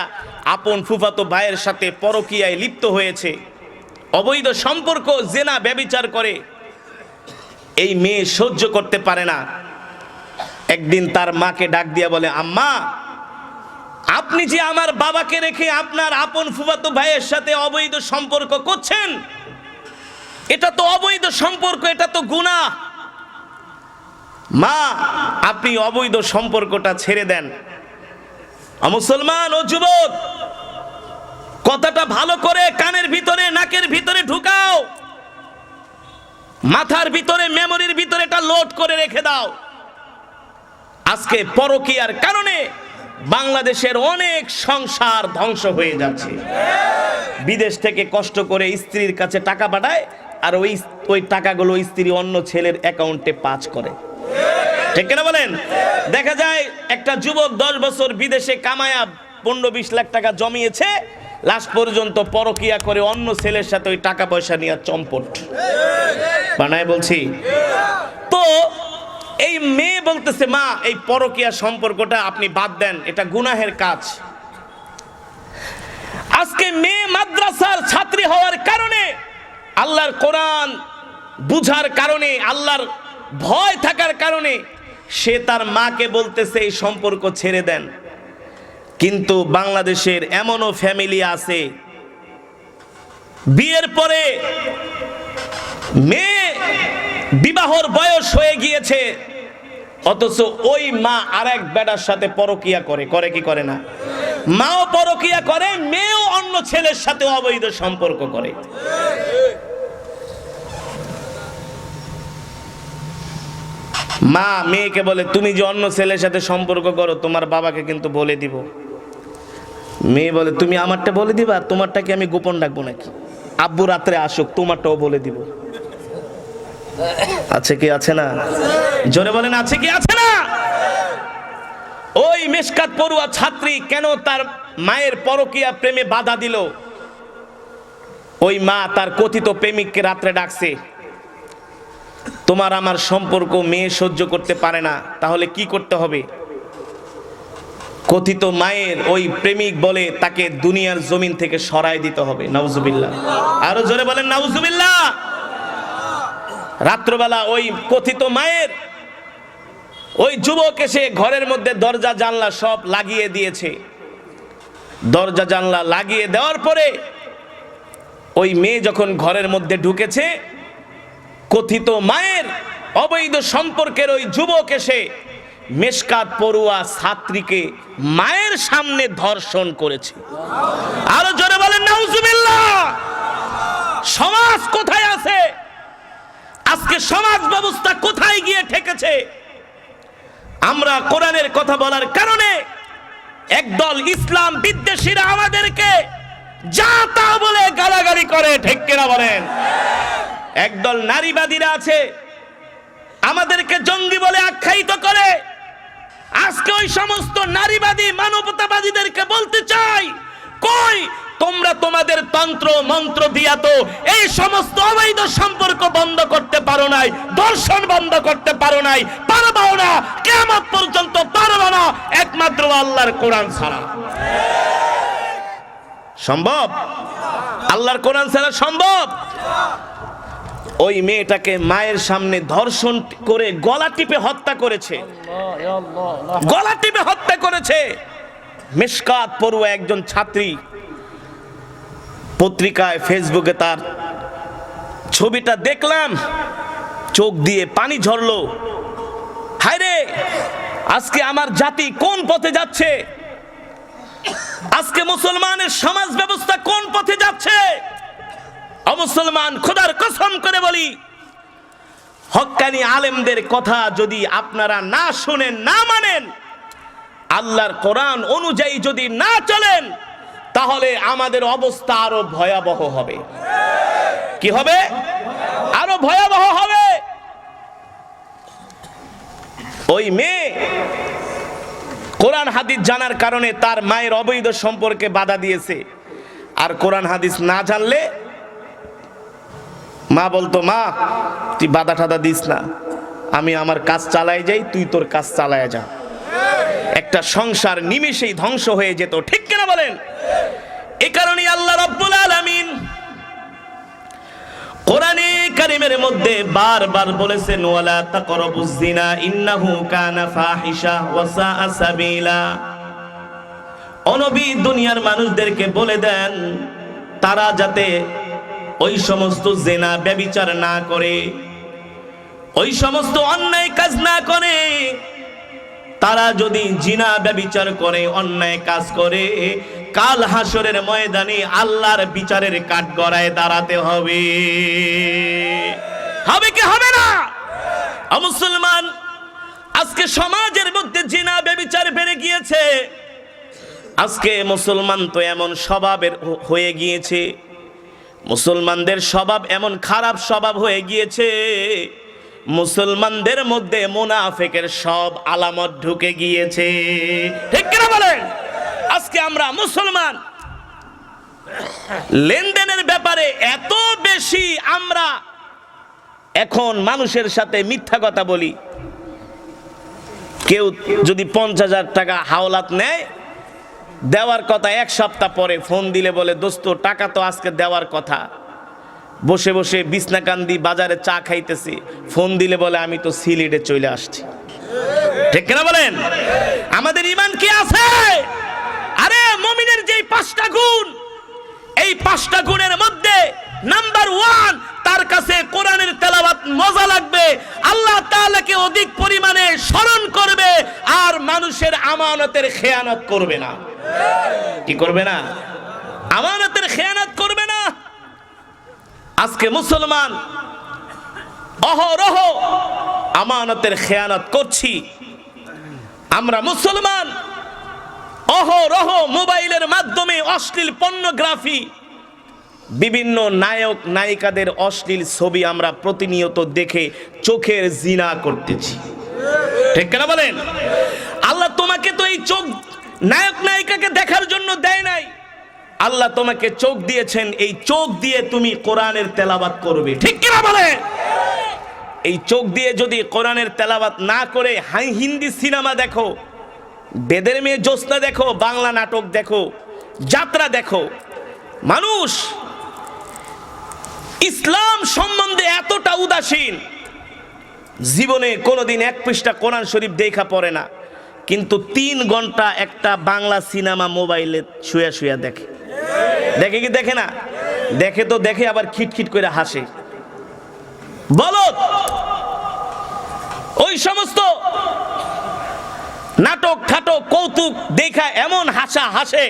S1: আপন ফুফাতো ভাইয়ের সাথে পরকীয়ায় লিপ্ত হয়েছে, অবৈধ সম্পর্ক, জেনা ব্যভিচার করে, এই মেয়ে সহ্য করতে পারে না। একদিন তার মাকে ডাক দিয়া বলে, আম্মা, আপনি যে আমার বাবাকে রেখে আপনার আপন ফুফাতো ভাইয়ের সাথে অবৈধ সম্পর্ক করছেন, এটা তো অবৈধ সম্পর্ক, এটা তো গুনাহ। মা, আপনি অবৈধ সম্পর্কটা ছেড়ে দেন। মুসলমান ও যুবক, কথাটা ভালো করে কানের ভিতরে, নাকের ভিতরে ঢুকাও, মাথার ভিতরে, মেমোরির ভিতরে এটা লোড করে রেখে দাও। আজকে পরকীয়ার কারণে বাংলাদেশের অনেক সংসার ধ্বংস হয়ে যাচ্ছে। বিদেশ থেকে কষ্ট করে স্ত্রীর কাছে টাকা পাঠায়, আর ওই টাকাগুলো স্ত্রী অন্য ছেলের অ্যাকাউন্টে পাঁচ করে, ঠিক কিনা বলেন? দেখা যায় একটা যুবক 10 বছর বিদেশে কামায়া 15-20 লাখ টাকা জমিয়েছে, লাস্ট পর্যন্ত পরকীয়া করে অন্য ছেলের সাথে ওই টাকা পয়সা নিয়ে চম্পট বানায়। বলছি তো, এই মেয়ে বলতেছে, মা, এই পরকীয়া সম্পর্কটা আপনি বাদ দেন, এটা গুনাহের কাজ। আজকে মেয়ে মাদ্রাসার ছাত্রী হওয়ার কারণে, আল্লাহর কোরআন বুঝার কারণে, আল্লাহর ভয় থাকার কারণে সে তার মাকে বলতেছে এই সম্পর্ক ছেড়ে দেন। কিন্তু বাংলাদেশের এমনও ফ্যামিলি আছে, বিয়ের পরে মেয়ে বিবাহর বয়স হয়ে গিয়েছে, অথচ ওই মা আরেক বেটার সাথে পরকীয়া করে। করে কি করে না? মাও পরকীয়া করে, মেয়েও অন্য ছেলের সাথে অবৈধ সম্পর্ক করে। মা মেয়েকে বলে তুমি যে অন্য ছেলের সাথে সম্পর্ক করো তোমার বাবাকে কিন্তু বলে দিব। মেয়ে বলে তুমি আমারটা বলে দিবা, আর তোমারটা কি আমি গোপন রাখবো নাকি? আব্বু রাত্রে আসুক, তোমারটাও বলে দিব। আছে কি আছে না? জোরে বলেন আছে কি আছে না? ওই মেশকাত পড়ুয়া ছাত্রী কেন তার মায়ের পরকীয়া প্রেমে বাধা দিল? ওই মা তার কথিত প্রেমিককে রাত্রে ডাকছে, তোমার আমার সম্পর্ক মেয়ে সহ্য করতে পারে না, তাহলে কি করতে হবে? কথিত মায়ের ওই প্রেমিক বলে তাকে দুনিয়ার জমিন থেকে সরায় দিতে হবে। নাউজুবিল্লাহ, আরো জোরে বলেন নাউজুবিল্লাহ। রাত্রবেলা ওই কথিত মায়ের ওই যুবক এসে ঘরের মধ্যে দরজা জানলা সব লাগিয়ে দিয়েছে। দরজা জানলা লাগিয়ে দেওয়ার পরে ওই মেয়ে যখন ঘরের মধ্যে ঢুকেছে, কথিত মায়ের অবৈধ সম্পর্কের ওই যুবক এসে মেশকাত পড়ুয়া ছাত্রীকে মায়ের সামনে ধর্ষণ করেছে। আরো জোরে বলেন নাউজুবিল্লাহ। সমাজ কোথায় আছে আজকে? সমাজ ব্যবস্থা কোথায় গিয়ে ঠেকেছে? আমরা কোরআনের কথা বলার কারণে একদল ইসলাম বিদ্বেষীরা আমাদেরকে যা তা বলে গালাগালি করে, ঠিক কিনা বলেন? একদল নারীবাদীরা আছে আমাদেরকে জঙ্গি বলে আখ্যায়িত করে। আজকে ওই সমস্ত নারীবাদী মানবতাবাদীদেরকে বলতে চাই, কই তোমরা তোমাদের তন্ত্র মন্ত্র দিয়া তো এই সমস্ত অবৈধ সম্পর্ক বন্ধ করতে পারো নাই, দর্শন বন্ধ করতে পারো নাই, পারবাও না, কিয়ামত পর্যন্ত পারবা না, একমাত্র আল্লাহর কোরআন ছাড়া। সম্ভব? আল্লাহর কোরআন ছাড়া সম্ভব? ওই মেয়েটাকে মায়ের সামনে ধর্ষণ করে গলা টিপে হত্যা করেছে, গলা টিপে হত্যা করেছে মেশকাত পড়ুয়া একজন ছাত্রী। পত্রিকায় ফেসবুকে তার ছবিটা দেখলাম, চোখ দিয়ে পানি ঝরলো। হায় রে, আজকে আমার জাতি কোন পথে যাচ্ছে? আজকে মুসলমানের সমাজ ব্যবস্থা কোন পথে যাচ্ছে? অমুসলমান, খোদার কসম করে বলি, হক্কানি আলেমদের কথা যদি আপনারা না শুনেন, না মানেন, আল্লাহর কোরআন অনুযায়ী যদি না চলেন, তাহলে আমাদের অবস্থা আরো ভয়াবহ হবে। কি হবে? আরো ভয়াবহ হবে। ওই মেয়ে কোরআন হাদিস জানার কারণে তার মায়ের অবৈধ সম্পর্কে বাধা দিয়েছে। আর কোরআন হাদিস না জানলে মা বলতো, মা তুই বাধা টাধা দিস না, আমি আমার কাজ চালাই যাই, তুই তোর কাজ চালায় যা। একটা সংসার নিমেষেই ধ্বংস হয়ে যেত, ঠিক কিনা বলেন? এই কারণে আল্লাহ রাব্বুল আলামিন কোরআনে কারীমের মধ্যে বারবার বলেছেন, ওয়ালা তাকরাবুজ জিনা ইন্নাহু কানা ফাহিশা ওয়া সাআ সাবিলা। ও নবী, দুনিয়ার মানুষদেরকে বলে দেন তারা যাতে ওই সমস্ত জিনা ব্যভিচার না করে, ওই সমস্ত অন্যায় কাজ না করে। তারা যদি জিনা ব্যভিচার করে, অন্যায় কাজ করে, কাল হাসরের ময়দানে আল্লাহর বিচারের কাঠগড়ায় দাঁড়াতে হবে। হবে কি হবে না? মুসলমান, আজকে সমাজের মধ্যে জিনা ব্যভিচার বেড়ে গিয়েছে। আজকে মুসলমান তো এমন স্বভাবের হয়ে গিয়েছে, মুসলমানদের স্বভাব এমন খারাপ স্বভাব হয়ে গিয়েছে, মুসলমানদের মধ্যে মুনাফিকের সব আলামত ঢুকে গিয়েছে, ঠিক কিনা বলেন? আজকে আমরা মুসলমান লেনদেনের ব্যাপারে এত বেশি আমরা এখন মানুষের সাথে মিথ্যা কথা বলি। কেউ যদি 50,000 টাকা হাওলাত নেয়, দেওয়ার কথা এক সপ্তাহ পরে ফোন দিলে বলে, দোস্ত টাকা তো আজকে দেওয়ার কথা, বসে বসে বিছনাকান্দি বাজারে চা খাইতেছি, ফোন দিলে বলে আমি তো সিলেটে চলে আসছি, ঠিক কিনা বলেন? আমাদের ঈমান কি আছে? আরে মুমিনের যেই 5টা গুণ, এই 5টা গুণের মধ্যে নাম্বার 1, তার কাছে কোরআনের তেলাওয়াত মজা লাগবে, আল্লাহ তাআলাকে অধিক পরিমাণে স্মরণ করবে, আর মানুষের আমানতের খেয়ানত করবে না। কি করবে না? আমানতের খেয়ানত করবে না। আজকে মুসলমান অহরহ আমানতের খেয়ানত করছি। আমরা মুসলমান অহরহ মোবাইলের মাধ্যমে অশ্লীল পর্নোগ্রাফি, বিভিন্ন নায়ক নায়িকাদের অশ্লীল ছবি আমরা প্রতিনিয়ত দেখে চোখের জিনা করতেছি, ঠিক কিনা বলেন? আল্লাহ তোমাকে তো এই চোখ নায়ক নায়িকাকে দেখার জন্য দেয় নাই, আল্লাহ তোমাকে চোখ দিয়েছেন, এই চোখ দিয়ে তুমি কোরআনের তেলাওয়াত করবে, ঠিক কিনা বলেন? এই চোখ দিয়ে যদি কোরআনের তেলাওয়াত না করে হিন্দি সিনেমা দেখো, বেদের মেয়ে জ্যোৎস্না দেখো, বাংলা নাটক দেখো, যাত্রা দেখো, মানুষ ইসলাম সম্বন্ধে এতটা উদাসীন, জীবনে কোনোদিন এক পৃষ্ঠা কোরআন শরীফ দেখা পড়ে না, কিন্তু 3 ঘন্টা একটা বাংলা সিনেমা মোবাইলে শুয়ে শুয়ে দেখে। দেখে কি দেখে না? দেখে তো দেখে, আবার খিটখিট করে হাসে। বলো, ওই সমস্ত নাটক খাটক কৌতুক দেখা এমন হাসে,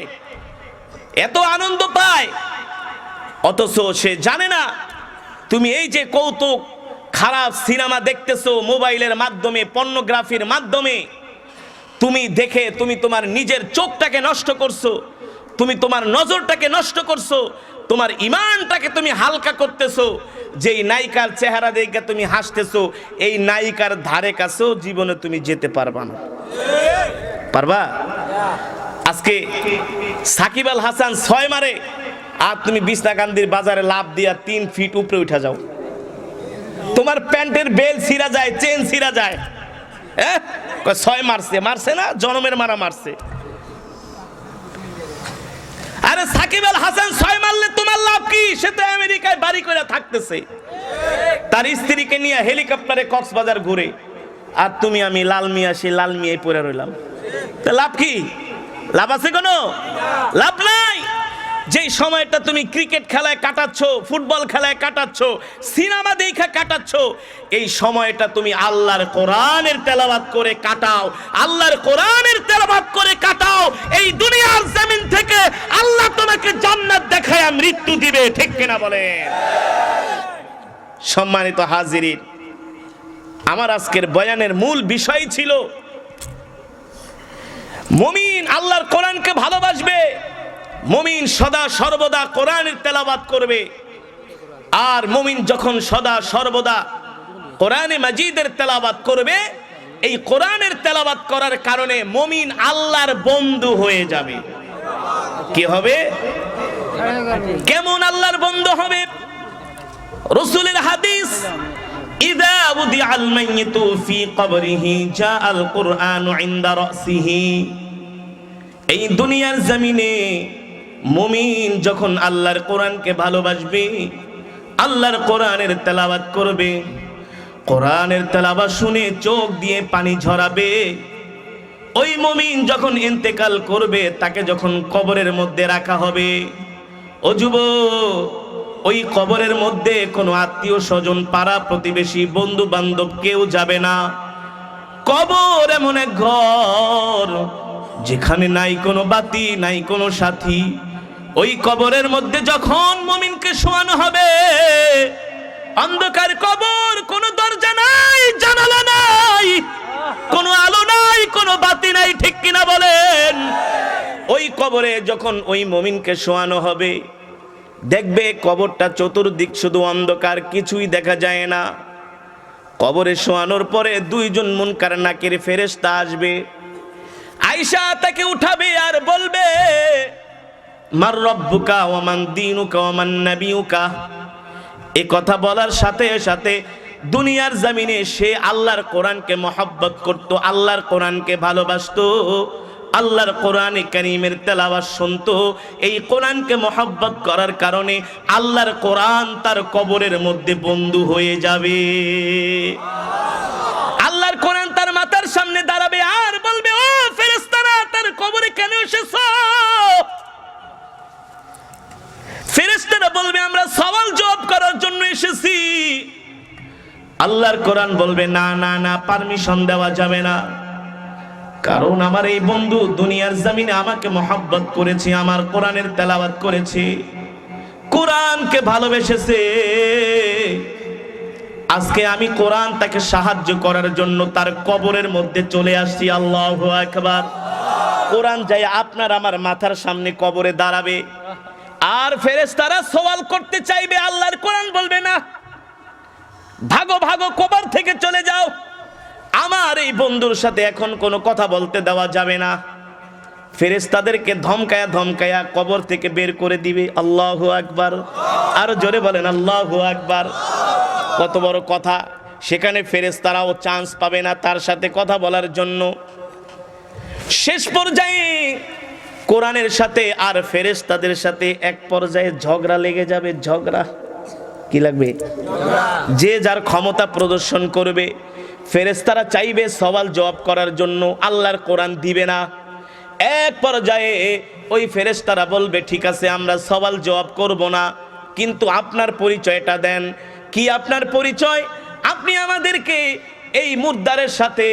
S1: এত আনন্দ পায়, অথচ সে জানে না তুমি এই যে কৌতুক খারাপ সিনেমা দেখতেছো মোবাইলের মাধ্যমে, পর্নোগ্রাফির মাধ্যমে, তুমি দেখে তুমি তোমার নিজের চোখটাকে নষ্ট করছো, তুমি তোমার নজরটাকে নষ্ট করছো, তোমার ঈমানটাকে তুমি হালকা করতেছো। যেই নায়িকার চেহারা দেখে তুমি হাসতেছো, এই নায়িকার ধারে কাছেও জীবনে তুমি যেতে পারবা না। পারবা? আজকে সাকিব আল হাসান 6 মারে, আর তুমি বিছনাকান্দির বাজারে লাভ দিয়া 3 ফিট উপরে উঠা যাও, তোমার প্যান্টের বেল ছিঁড়া যায়, চেন ছিঁড়া যায়। 6 মারছে না, জনমের মারা মারছে। আরে সাকিব আল হাসান 6 মারলে তোমার লাভ কি? সে তো আমেরিকায় বাড়ি করে থাকতেছে, তার স্ত্রীকে নিয়ে হেলিকপ্টারে কক্সবাজার ঘুরে, আর তুমি আমি লাল মিয়ায় পড়ে রইলাম। লাভ কি? লাভ আছে কোনো? লাভ নাই। যেই সময়টা তুমি ক্রিকেট খেলায় কাটাচ্ছ, ফুটবল খেলায় কাটাচ্ছ, সিনেমা দেখা কাটাচ্ছ, এই সময়টা তুমি আল্লাহর কোরআনের তেলাওয়াত করে কাটাও, আল্লাহর কোরআনের তেলাওয়াত করে কাটাও। এই দুনিয়ার জমিন থেকে আল্লাহ তোমাকে জান্নাত দেখায় মৃত্যু দিবে, ঠিক কিনা বলেন? সম্মানিত হাজিরিন, আমার আজকের বয়ানের মূল বিষয় ছিল মুমিন আল্লাহর কোরআনকে ভালোবাসবে, মুমিন সদা সর্বদা কোরআনের তেলাওয়াত করবে। আর মুমিন যখন সদা সর্বদা কোরআনে মাজিদের তেলাওয়াত করবে, এই কোরআনের তেলাওয়াত করার কারণে মুমিন আল্লাহর বন্ধু হয়ে যাবে। কি হবে? কেমন আল্লাহর বন্ধু হবে? রাসূলের হাদিস, ইযা উদিআল মাইয়িতু ফি কবরিহি জাআল কুরআনু ইনদা রাসিহি। এই দুনিয়ার জমিনে মুমিন যখন আল্লাহর কোরআনকে ভালোবাসবে, আল্লাহর কোরআনের তেলাওয়াত করবে, কোরআনের তেলাওয়াত শুনে চোখ দিয়ে পানি ঝরাবে, ওই মুমিন যখন ইন্তেকাল করবে, তাকে যখন কবরের মধ্যে রাখা হবে, ও যুবক, ওই কবরের মধ্যে কোনো আত্মীয় স্বজন, পাড়া প্রতিবেশী, বন্ধু বান্ধব কেউ যাবে না। কবর এমন এক ঘর যেখানে নাই কোনো বাতি, নাই কোনো সাথী। ওই কবরের মধ্যে যখন মুমিনকে শোয়ানো হবে, অন্ধকার কবর, কোনো দরজা নাই, জানালা নাই, কোনো আলো নাই, কোনো বাতি নাই, ঠিক কিনা বলেন? ওই কবরে যখন ওই মুমিনকে শোয়ানো হবে, দেখবে কবরটা চতুর্দিক শুধু অন্ধকার, কিছুই দেখা যায় না। কবরে শোয়ানোর পরে 2 মুনকার নাকির ফেরেশতা আসবে, আয়েশা তাকে উঠাবে আর বলবে, মার রব্বুকা ওয়া মান দীনুকা ওয়া মান নাবিয়ুকা। এই কথা বলার সাথে সাথে দুনিয়ার জমিনে সে আল্লাহর কোরআনকে মহব্বত করত, আল্লাহর কোরআনকে ভালোবাসতো, আল্লাহর কোরআনে কারীমের তেলাওয়াত শুনতো। এই কোরআনকে মহব্বত করার কারণে আল্লাহর কোরআন তার কবরের মধ্যে বন্ধু হয়ে যাবে। আল্লাহর কোরআন তার মাথার সামনে দাঁড়াবে আর বলবে, ও ফেরেশতারা, তার কবরে কেন এসেছো? ফেরেশতারা বলবে, আমরা সওয়াল জবাব করার জন্য এসেছি। আল্লাহর কোরআন বলবে, না না না, পারমিশন দেওয়া যাবে না, কারণ আমার এই বন্ধু দুনিয়ার জমিনে আমাকে মহব্বত করেছে, আমার কোরআনের তেলাওয়াত করেছে, কোরআনকে ভালোবেসেছে। আজকে আমি কোরআন তাকে সাহায্য করার জন্য তার কবরের মধ্যে চলে আসছি। আল্লাহু আকবার। কোরআন যাই আপনার আমার মাথার সামনে কবরে দাঁড়াবে, আর ফেরেশতারা সওয়াল করতে চাইবে, আল্লাহর কোরআন বলবে না, ভাগো ভাগো, কবর থেকে চলে যাও, আমার এই বন্ধুর সাথে এখন কোনো কথা বলতে দেওয়া যাবে না। ফেরেশতাদেরকে ধমকায়া ধমকায়া কবর থেকে বের করে দিবে। আল্লাহু আকবার। আরো জোরে বলেন আল্লাহু আকবার। কত বড় কথা! সেখানে ফেরেশতারাও চান্স পাবে না তার সাথে কথা বলার জন্য। শেষ পর্যায়ে কোরআনের সাথে আর ফেরেশতাদের সাথে এক পর্যায়ে ঝগড়া লেগে যাবে। ঝগড়া কি লাগবে? যে যার ক্ষমতা প্রদর্শন করবে। ফেরেশতারা চাইবে সওয়াল জবাব করার জন্য, আল্লাহর কোরআন দিবে না। এক পর্যায়ে ওই ফেরেশতারা বলবে, ঠিক আছে আমরা সওয়াল জবাব করব না, কিন্তু আপনার পরিচয়টা দেন। কি আপনার পরিচয়? আপনি আমাদেরকে এই মুর্দারের সাথে,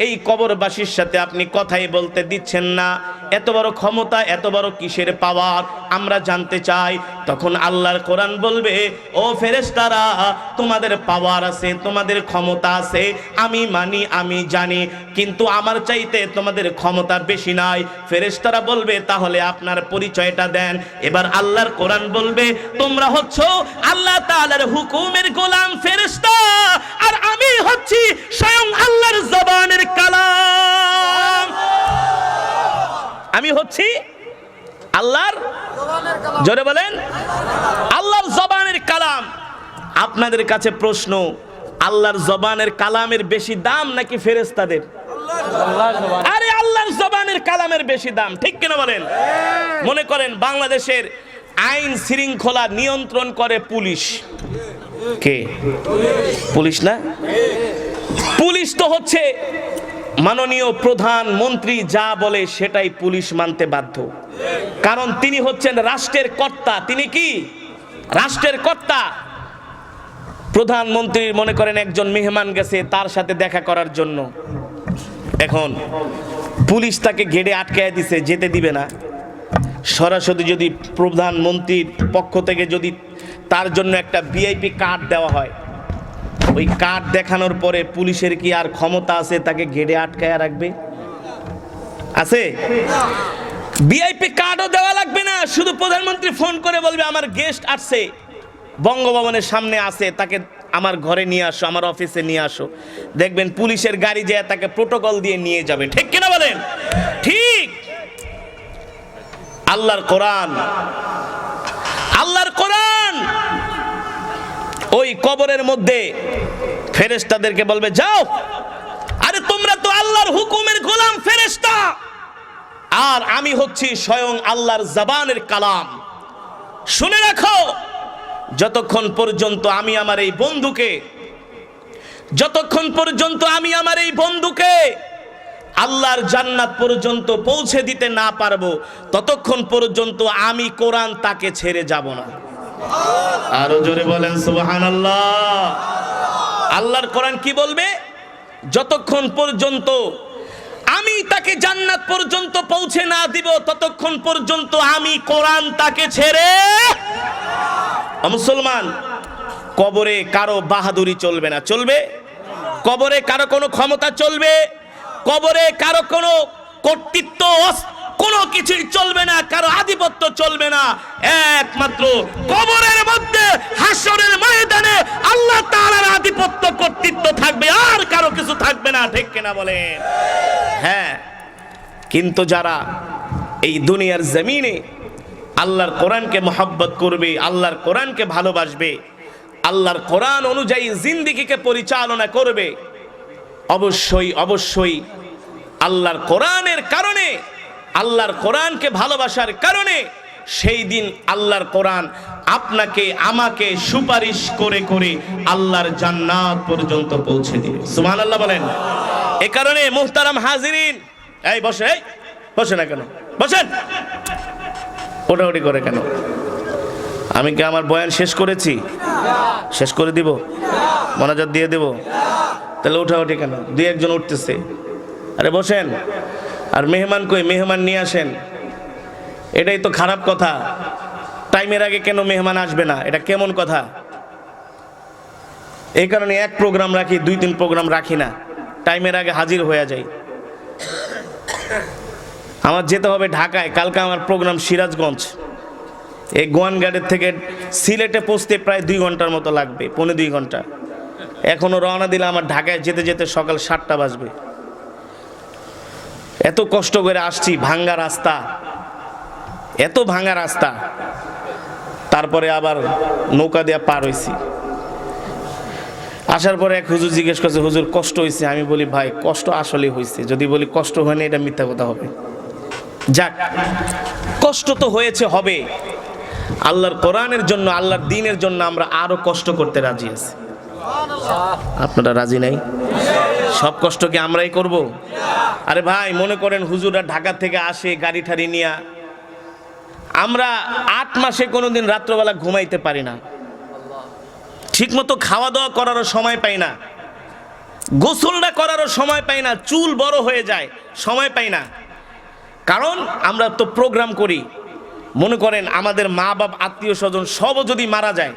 S1: এই কবরবাসীর সাথে আপনি কথাই বলতে দিচ্ছেন না, এত বড় ক্ষমতা, এত বড় কিসের পাওয়ার আমরা জানতে চাই। তখন আল্লাহর কোরআন বলবে, ও ফেরেশতারা, তোমাদের পাওয়ার আছে, তোমাদের ক্ষমতা আছে, আমি মানি, আমি জানি, কিন্তু আমার চাইতে তোমাদের ক্ষমতা বেশি নাই। ফেরেশতারা বলবে, তাহলে আপনার পরিচয়টা দেন। এবার আল্লাহর কোরআন বলবে, তোমরা হচ্ছো আল্লাহ তাআলার হুকুমের গোলাম ফেরেশতা, আর আমি হচ্ছি স্বয়ং আল্লাহর জবানের কালাম। আমি হচ্ছি আল্লাহর, জোরে বলেন, আল্লাহর জবানের কালাম। আপনাদের কাছে প্রশ্ন, আল্লাহর জবানের কালামের বেশি দাম নাকি ফেরেশতাদের? আরে আল্লাহর জবানের কালামের বেশি দাম, ঠিক কিনা বলেন? মনে করেন বাংলাদেশের আইন শৃঙ্খলা নিয়ন্ত্রণ করে পুলিশ। কে? পুলিশ না? পুলিশ তো হচ্ছে মাননীয় প্রধানমন্ত্রী যা বলে সেটাই পুলিশ মানতে বাধ্য, কারণ তিনি হচ্ছেন রাষ্ট্রের কর্তা। তিনি কি? রাষ্ট্রের কর্তা। প্রধানমন্ত্রীর মনে করেন একজন মেহমান গেছে তার সাথে দেখা করার জন্য, এখন পুলিশ তাকে গেটে আটকায় দিছে, যেতে দিবে না। সরাসরি যদি প্রধানমন্ত্রীর পক্ষ থেকে যদি তার জন্য একটা ভিআইপি কার্ড দেওয়া হয়, ওই কার্ড দেখানোর পরে পুলিশের কি আর ক্ষমতা আছে তাকে গেটে আটকায় রাখবে? আছে? ভিআইপি কার্ডও দেওয়া লাগবে না, শুধু প্রধানমন্ত্রী ফোন করে বলবে আমার গেস্ট আসছে, বঙ্গভবনের সামনে আছে, তাকে আমার ঘরে নিয়ে আসো, আমার অফিসে নিয়ে আসো। দেখবেন পুলিশের গাড়ি যায় তাকে প্রোটোকল দিয়ে নিয়ে যাবে, ঠিক কিনা বলেন? ঠিক। আল্লাহর কোরআন, আল্লাহর কোরআন ওই কবরের মধ্যে ফেরেশতাদেরকে বলবে, যাও, আরে তোমরা তো আল্লাহর হুকুমের গোলাম ফেরেশতা, আর আমি হচ্ছি স্বয়ং আল্লাহর জবানের কালাম। শুনে রাখো, যতক্ষণ পর্যন্ত আমি আমার এই বন্ধুকে, যতক্ষণ পর্যন্ত আমি আমার এই বন্ধুকে আল্লাহর জান্নাত পর্যন্ত পৌঁছে দিতে না পারবো, ততক্ষণ পর্যন্ত আমি কোরআন তাকে ছেড়ে যাব না। আরো জোরে বলেন সুবহানাল্লাহ। আল্লাহর কোরআন কি বলবে? যতক্ষণ পর্যন্ত আমি তাকে জান্নাত পর্যন্ত পৌঁছে না দিব, ততক্ষণ পর্যন্ত আমি কোরআন তাকে ছেড়ে। মুসলমান, কবরে কারো বাহাদুরি চলবে না, চলবে? কবরে কারো কোনো ক্ষমতা চলবে? কবরে কারো কোনো কর্তৃত্ব, কোনো কিছুই চলবে না, কারো আধিপত্য চলবে না। একমাত্র কবরের মধ্যে, হাসরের ময়দানে আল্লাহ তাআলার আধিপত্য, কর্তৃত্ব থাকবে, আর কারো কিছু থাকবে না, ঠিক কিনা বলেন? হ্যাঁ, কিন্তু যারা এই দুনিয়ার জমিনে আল্লাহর কোরআনকে মহব্বত করবে, আল্লাহর কোরআনকে ভালোবাসবে, আল্লাহর কোরআন অনুযায়ী জিন্দেগিকে পরিচালনা করবে, অবশ্যই অবশ্যই আল্লাহর কোরআনের কারণে, আল্লাহর কোরআনকে ভালোবাসার কারণে সেই দিন আল্লাহর কোরআন আপনাকে আমাকে সুপারিশ করে করে আল্লাহর জান্নাত পর্যন্ত পৌঁছে দিবে। সুবহানাল্লাহ বলেন। এ কারণে মুহতারাম হাজিরিন, এই বসে, এই বসে না কেন? বসেন। ওটাওটি করে কেন? আমি কি আমার বয়ান শেষ করেছি? শেষ করে দিব? মোনাজাত দিয়ে দেব? তাহলে ওঠাওটি কেন? দুই একজন উঠতেছে। আরে বসেন। আর মেহমান কই? মেহমান নিয়ে আসেন। এটাই তো খারাপ কথা। টাইমের আগে কেন মেহমান আসবে না? এটা কেমন কথা? এই কারণে এক প্রোগ্রাম রাখি, 2-3 প্রোগ্রাম রাখি না, টাইমের আগে হাজির হয়ে যাই। আমার যেতে হবে ঢাকায়, কালকে আমার প্রোগ্রাম সিরাজগঞ্জ। এই গোয়ানঘাটের থেকে সিলেটে পৌঁছতে প্রায় 2 ঘন্টার মতো লাগবে, 1.5-2 ঘন্টা। এখনো রওনা দিলে আমার ঢাকায় যেতে যেতে সকাল 7টা বাজবে। এত কষ্ট করে আসছি, ভাঙ্গা রাস্তা, এত ভাঙ্গা রাস্তা, তারপরে আবার নৌকা দিয়ে পার হয়েছি। আসার পরে এক হুজুর জিজ্ঞেস করছে, হুজুর কষ্ট হয়েছে? আমি বলি ভাই কষ্ট আসলেই হয়েছে, যদি বলি কষ্ট হয়নি এটা মিথ্যা কথা হবে। যাক, কষ্ট তো হয়েছে, হবে। আল্লাহর কোরআনের জন্য, আল্লাহর দ্বীনের জন্য আমরা আরো কষ্ট করতে রাজি আছি। আপনারা রাজি নাই? সব কষ্ট কি আমরাই করব? আরে ভাই মনে করেন হুজুররা ঢাকা থেকে আসে গাড়ি ঠাড়ি নিয়ে, আমরা 8 মাসে কোনোদিন রাত্রবেলা ঘুমাইতে পারি না, ঠিকমতো খাওয়া দাওয়া করারও সময় পাই না, গোসলটা করারও সময় পাই না, চুল বড় হয়ে যায়, সময় পাই না। কারণ আমরা তো প্রোগ্রাম করি। মনে করেন আমাদের মা বাপ আত্মীয় স্বজন সবও যদি মারা যায়,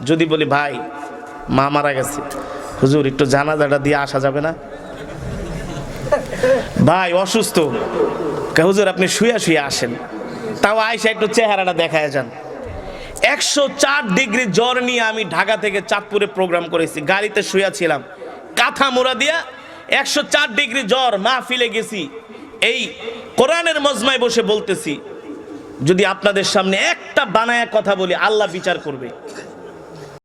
S1: যদি বলি ভাই মা মারা গেছে, হুজুর একটু জানাজাটা দিয়ে আসা যাবে না? ভাই অসুস্থ, হুজুর আপনি শুয়ে শুয়ে আসেন, তাও আয়সা একটু চেহারাটা দেখায় যান। 104 ডিগ্রি জ্বর নিয়ে আমি ঢাকা থেকে চাঁদপুরে প্রোগ্রাম করেছি, গাড়িতে শুয়েছিলাম, কাঁথা মোড়া দিয়া, 104 ডিগ্রি জ্বর, মাহফিলে গেছি। এই কোরআনের মজমায় বসে বলতেছি, যদি আপনাদের সামনে একটা বানায়া কথা বলি আল্লাহ বিচার করবে।